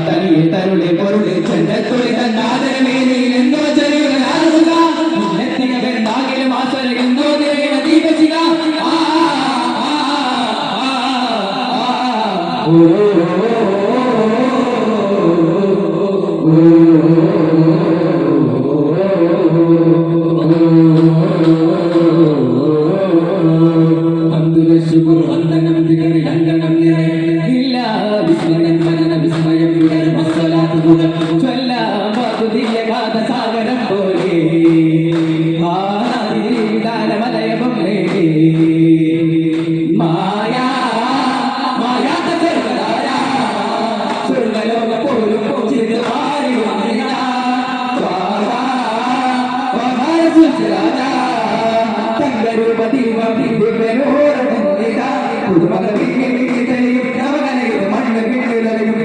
തനിയെ തരുളെ പൊരുളെ ചെണ്ടത്തുളി തന്നാദരമേനിയിലെന്നോ ചെറിയുക െത്തിനവരുണ്ടാകിലും ആസരകെന്നോ നിറയണ ദീപശിക സാഗരം പോലെ മായാ മായാ സ്വർഗലോക പോലും തങ്കരൂപതി മണ്ണ് പിന്നിലറിയും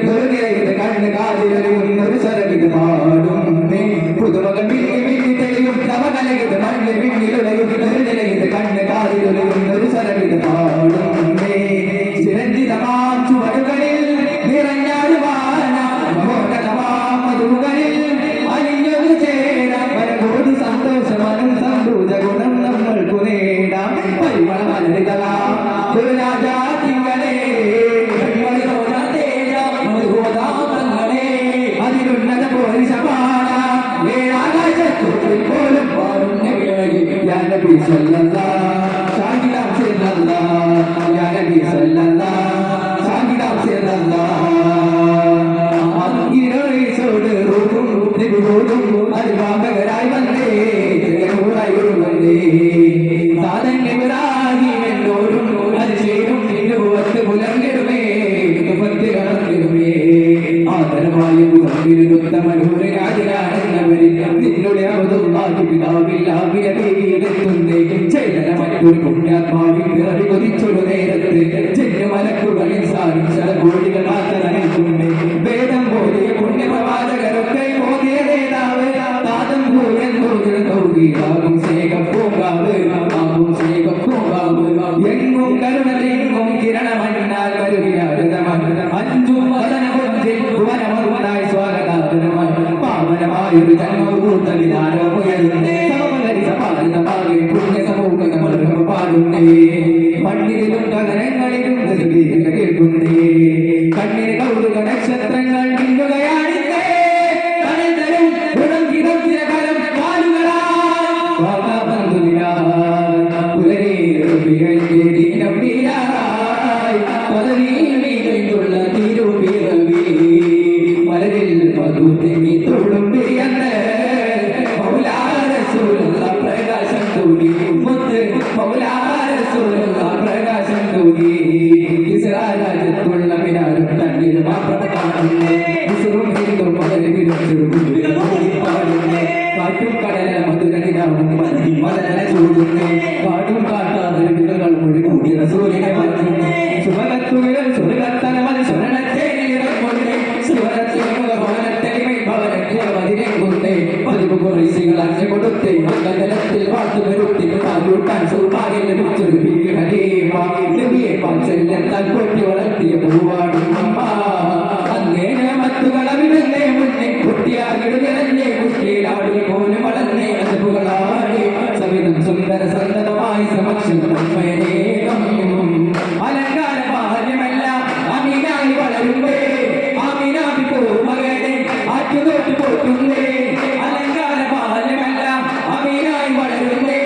കണ്ണ് കാതിലറിയും ഒരു സ്വരവിത് പാടുന്നേ പുതുമകൾ മിന്നി തെളിയും നവകലയത് മണ്ണ് പിന്നിലുലയും ഒരു നിലയത് കണ്ണ് കാതിലറിയും ഒരു സ്വരവിത് പാടുന്നേ ചിരഞ്ജിതമാം ചുവടുകളിൽ നിറഞ്ഞാടുവാനാം മധുകളിൽ അലിഞ്ഞൊരു ചേരാം പരകോടി സന്തോഷമനും സന്തോഷ ഗുണം നമ്മൾക്കു നേടാം പരിമളമലരിതലാം ഒരു രാജാതികളെ അതിരുന്നത പോലീശപാട ഏഴാകാശത്തോട്ടിൽ പോലും പാടുന്ന വിളകി യാ നബി സല്ലല്ലാഹ് സാഗിദാം സല്ലല്ലാഹ് യാ നബി സല്ലല്ലാഹ് സാഗിദാം സല്ലല്ലാഹ് അങ്ങിരേസോട് റൂഹും നബിയോടും അൽവാബകരായി വന്നേ നൂറായി വന്നേ സാദൻ ഇബ്രാഹിം എന്നോരും അത് ചെയ്യും നിന്നുവത്ത് പുലർന്നിടുമേ തുപത്തി കടന്നിടുമേ ആദരവായും ഉത്തമനൂരെ രാജരാണെന്നവരിൽ നിന്നുടെ അവതുള്ളാഹി പിതാവില്ലാവിലെത്തുന്നേ ചേതന മറ്റൊരു പുണ്യാത്മാവിൽ പിറവി കൊതിച്ചൊരു നേരത്ത് ജന്മലക്കുകളിൽ സാധിച്ച കോടികളാത്തറിയിക്കുന്നേ വേദം പോലിയ പുണ്യപ്രവാചകരൊക്കെ പോതിയ നേതാവ് താതം പൂരൻ തോന്നിയാകും സ്നേഹപ്പൂങ്കാവ് ആകും സ്നേഹപ്പൂങ്കാവ് എങ്ങും കരുണലെങ്ങും കിരണമന്നാൽ അഞ്ചും വദനപുഞ്ചിൽ ഭുവനമറുന്നായി സ്വാഗതാദനമായി പാവനമായൊരു ജന്മഭൂത വിധാനമുയരുന്നേ സമപരിസപാലിതമാകെ പുണ്യ സമൂഹ പാടുന്നേ മണ്ണിലും കഥനങ്ങളിലും കേൾക്കുന്നേ കണ്ണിന് കൗതുക നക്ഷത്രങ്ങൾ മിന്നുകയാണിന്നേ കടന്തരും ഉടങ്കിടം ചിരകരം കാലുകളാ മലരിൽ മധുതെങ്ങി തൊഴും പിരിയന്ന് മൗലാരസൂലുള്ള പ്രകാശം തൂകി മുത്ത് മൗലാരസൂലുള്ള പ്രകാശം തൂകി ഇസ്രായേലിലുള്ള മിനാരം തന്നിൽ മാത്രം കാണുന്നു ഇസ്റും ഹിന്ദും മലരി പാടുന്നേ കാറ്റും കടല മധുരനിലാവും മലര ചൂടുന്നേ കാടും കാട്ടാതരുകൾ മൊഴി കൂടി റസൂലിനെ മാറ്റുന്നേ സുമകത്തുകൾ സുരകത്തനമൽ സുരണത്തേനിറങ്ങുന്നേ സുവനത്തിനുഭവനത്തെളിമൈ ഭവനത്തിലെ കൊണ്ടേ പതിവ് കുറേശികൾ അഞ്ഞു കൊടുത്തേ മംഗലത്തിൽ വാർത്തു വരുത്തി താഴൂട്ടാൻ സൗഭാഗ്യം ലഭിച്ചൊരു ഭീകരേ പാച്ചെല്ലെത്താൻ കൊട്ടി വളർത്തിയ പൂവാടും അമ്മ അങ്ങേനെ മറ്റുകളവിടുന്നേ മുന്നേ കുട്ടിയാകിടുന്നേ കുട്ടിയിലാടി പോലും വളർന്നേ അതുകളാടി സവിധം സുന്ദര സന്തതമായി സമക്ഷം തന്മയനേകം അലങ്കാര ബാല്യമല്ല അമീനായി വളരുമ്പേ ആമീനാബി മകനെ ആറ്റുതോട്ട് പോറ്റുന്നേ അലങ്കാര ബാല്യമല്ല അമീനായി വളരുമ്പേ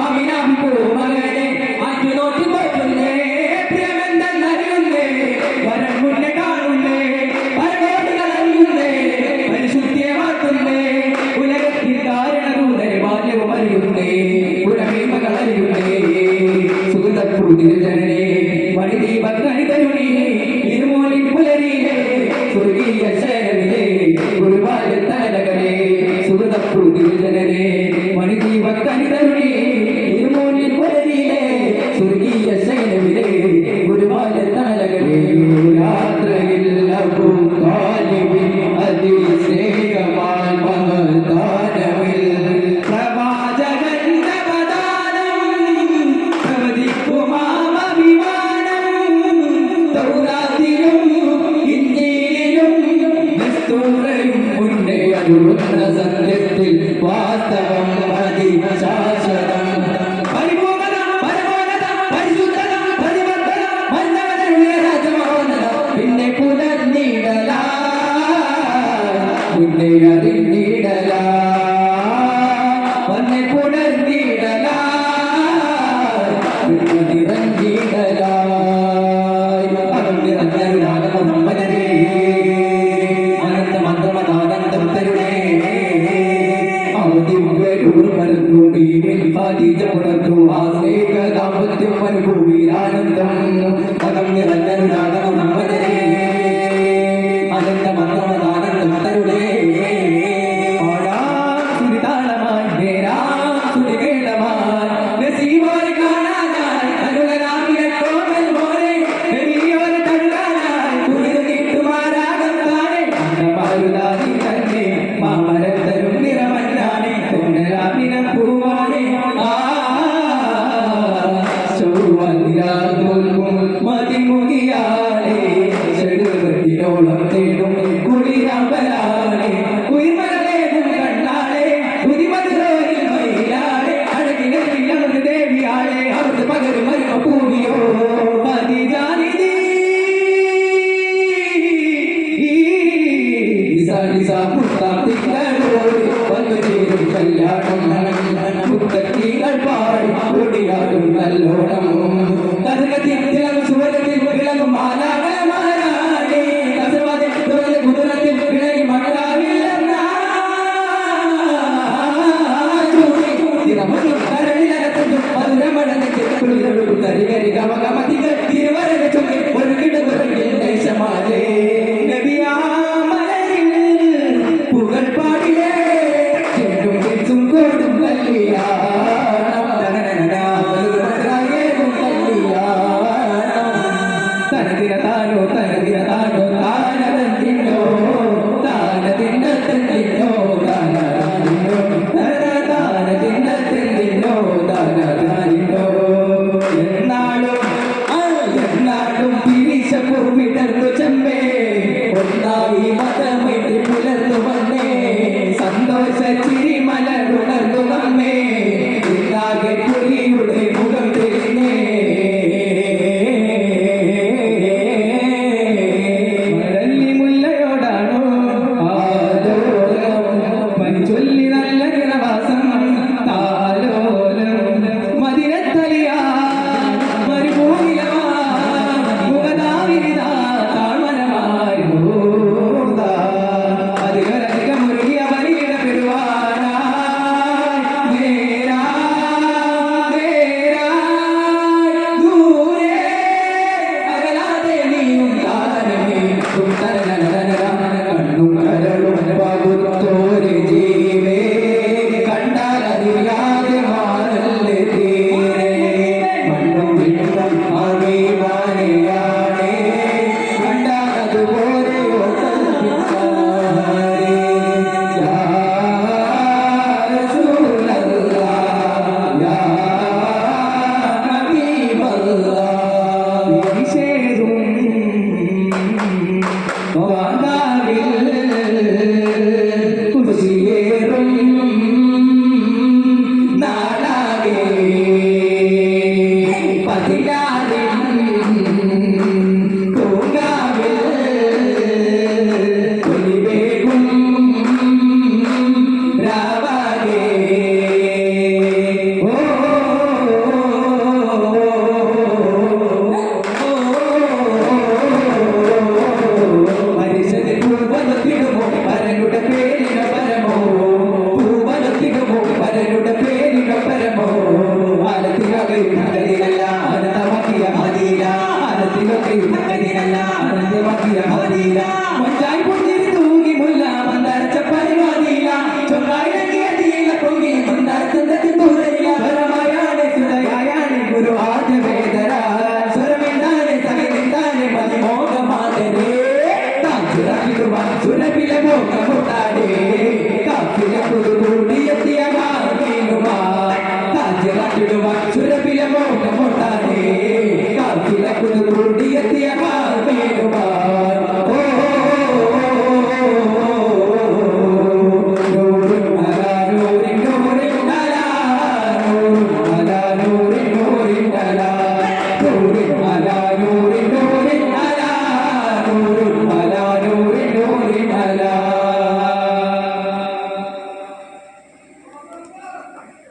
ആമീനാബി മകനെ ആറ്റുതോട്ട് പോറ്റുന്നേ പ്രിയമെന്തെന്നറിയുന്നേ വരം മുന്നേ കാണുന്നേ പരകോടികൾ അറിയുന്നേ പരിശുദ്ധിയെ മാറ്റുന്നേ ഉലകത്തിൽ കാരണദൂതരെ ബാല്യവും അറിയുന്നേ ഗുണമേന്മകൾ അറിയുന്നേ സുഹൃതപ്രൂതിരജനേ മണിദീപക്കണിതരുണി ഇരുമോളിൻ പുലരിയിലെ സ്വർഗീയ ശേഖരിലെ ഗുരുവായ തലകളെ സുഹൃതപ്രൂതിരജനേ മണിദീപക്കണിതരുണി ഇരുമോളിൻ പുലരിയിലെ സ്വർഗീയ ശേഖരിലെ ഗുരുവായ തലകളെ യാത്രയിൽ അതിസ്നേഹമാൻ മഹദാനമിൽ പ്രവാചകന്റെ പദാനം പ്രവചിക്കുമാമഭിമാനം വന്നു ആ സ്നേഹ ദാമ്പത്യം അനുഭൂതിയിലാനന്ദം പദം നിറഞ്ഞൊരാടം നമ്മനെ അനന്ത മന്ത്രമാനന്ദം തരുടെ സുരിതാളമായി നേരാ സുരികേളമായി നസീമോരെ കാണാനായി അനുലരാമിലെ കോമൽ മോരെ നബിയോരെ തഴുകാനായി കുളിരു നീട്ടുമാരാകം താനെ അന്നമാരുതാതി തന്നെ മാമരത്തരും നിറമഞ്ഞാനെ കൊണ്ടരാമിനം പൂവാനെ മതിമുകിയാളെ ചെടുകത്തിനോളം തേടും കുളിരാമ്പലാളെ ഉയർമലവേദം കണ്ടാളെ പുതിമധുരോരിൽ മയിലാളെ അഴകിലെ വിളർന്ന് ദേവിയാളെ അവർക്ക് പകരും മരുമ പൂവിയോ മതിജാനിധി കല്യാണം മുത്തക്കികൾ പാടി ഓടിയാടും നല്ലോണം കഥകത്തിൽ സുവർഗത്തിൽ വിളങ്ങും മാലാകമാരാണേ കസവാദിൽ കുതിരത്തിൽ വിളങ്ങി മഴാവില്ലെന്ന ഒരു കിടകുറങ്ങിൽ ദേശമാലേ നബിയാ പുകൾ പാടിലേ ചെണ്ടും കോടും തനതിന താനോ താനതിന്നോ താനതിന്നോ താനതിന്നോ